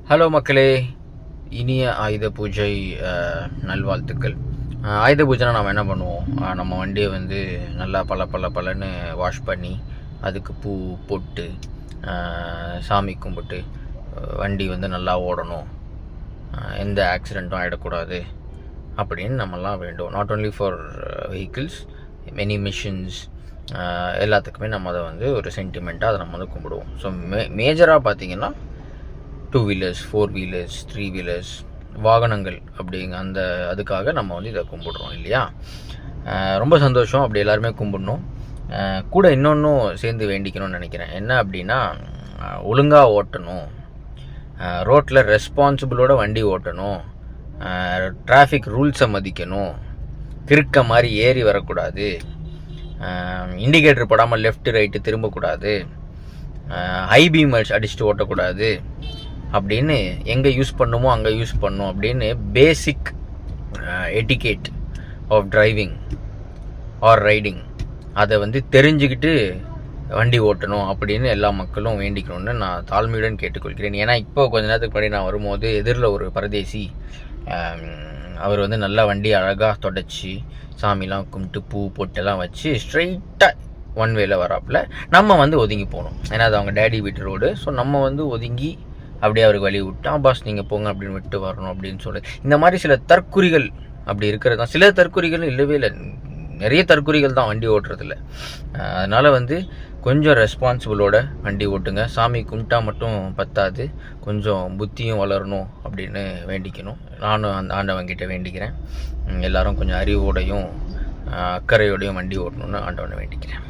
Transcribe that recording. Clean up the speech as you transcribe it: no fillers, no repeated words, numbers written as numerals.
Hello மக்களே, இனிய ஆயுத பூஜை நல்வாழ்த்துக்கள். ஆயுத பூஜைனா நம்ம என்ன பண்ணுவோம்? நம்ம வண்டியை வந்து நல்லா பலன்னு வாஷ் பண்ணி அதுக்கு பூ போட்டு சாமி கும்பிட்டு வண்டி வந்து நல்லா ஓடணும், எந்த ஆக்சிடெண்ட்டும் ஆகிடக்கூடாது அப்படின்னு நம்மலாம் வேண்டும். Not only for vehicles, many machines, எல்லாத்துக்குமே நம்ம அதை வந்து ஒரு சென்டிமெண்ட்டாக அதை நம்ம வந்து கும்பிடுவோம். ஸோ மேஜராக பார்த்திங்கன்னா 2 வீலர்ஸ், 4 வீலர்ஸ், 3 வீலர்ஸ் வாகனங்கள் அந்த அதுக்காக நம்ம வந்து இதை கும்பிடுறோம் இல்லையா? ரொம்ப சந்தோஷம், அப்படி எல்லாருமே கும்பிடணும். கூட இன்னொன்றும் சேர்ந்து வேண்டிக்கணும்னு நினைக்கிறேன். என்ன அப்படின்னா, ஒழுங்காக ஓட்டணும், ரோட்டில் ரெஸ்பான்சிபிளோட வண்டி ஓட்டணும், டிராஃபிக் ரூல்ஸை மதிக்கணும், கிறுக்க மாதிரி ஏறி வரக்கூடாது, இண்டிகேட்டர் போடாமல் லெஃப்ட் ரைட்டு திரும்பக்கூடாது, ஹை பீம் அடிச்சுட்டு ஓட்டக்கூடாது அப்படின்னு எங்கே யூஸ் பண்ணுமோ அங்கே யூஸ் பண்ணும் அப்படின்னு basic etiquette of driving or riding அதை வந்து தெரிஞ்சுக்கிட்டு வண்டி ஓட்டணும் அப்படின்னு எல்லா மக்களும் வேண்டிக்கணும்னு நான் தாழ்மையுடன் கேட்டுக்கொள்கிறேன். ஏன்னா இப்போ கொஞ்ச நேரத்துக்கு முன்னாடி நான் வரும்போது எதிரில் ஒரு பரதேசி, அவர் வந்து நல்லா வண்டி அழகாக தொடச்சி சாமிலாம் கும்பிட்டு பூ பொட்டெல்லாம் வச்சு ஸ்ட்ரைட்டாக ஒன் வேல வராப்பில் நம்ம வந்து ஒதுங்கி போகணும். ஏன்னா அது அவங்க டேடி வீட்டு ரோடு. ஸோ நம்ம வந்து ஒதுங்கி அப்படியே அவருக்கு வழி விட்டு பாஸ் நீங்கள் போங்க அப்படின்னு விட்டு வரணும் அப்படின்னு சொல்லி இந்த மாதிரி சில தற்குறிகள் அப்படி இருக்கிறது தான். சில தற்குறிகள் இல்லவே இல்லை, நிறைய தற்குறிகள் தான் வண்டி ஓட்டுறதில்ல. அதனால் வந்து கொஞ்சம் ரெஸ்பான்சிபிளோட வண்டி ஓட்டுங்க. சாமி கும்பிட்டா மட்டும் பத்தாது, கொஞ்சம் புத்தியும் வளரணும் அப்படின்னு வேண்டிக்கணும். நானும் அந்த ஆண்டவன்கிட்ட வேண்டிக்கிறேன். எல்லாரும் கொஞ்சம் அறிவோடையும் அக்கறையோடையும் வண்டி ஓட்டணும்னு ஆண்டவனை வேண்டிக்கிறேன்.